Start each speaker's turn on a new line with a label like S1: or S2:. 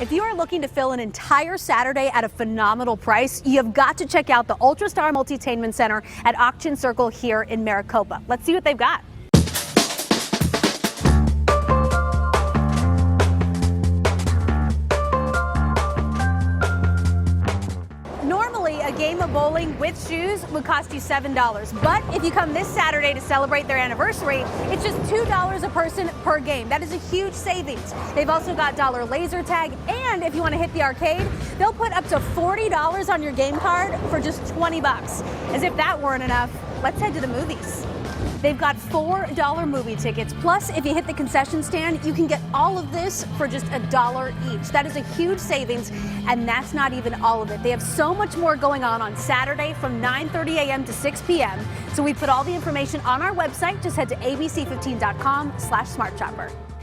S1: If you are looking to fill an entire Saturday at a phenomenal price, you have got to check out the Ultrastar Multitainment Center at Auction Circle here in Maricopa. Let's see what they've got. Normally, a game of bowling with shoes would cost you $7, but if you come this Saturday to celebrate their anniversary, it's just $2 a person per game. That is a huge savings. They've also got dollar laser tag, and if you want to hit the arcade, they'll put up to $40 on your game card for just 20 bucks. As if that weren't enough, let's head to the movies. They've got $4 movie tickets. Plus, if you hit the concession stand, you can get all of this for just $1 each. That is a huge savings, and that's not even all of it. They have so much more going on Saturday from 9:30 a.m. to 6 p.m. So we put all the information on our website. Just head to abc15.com/smartshopper.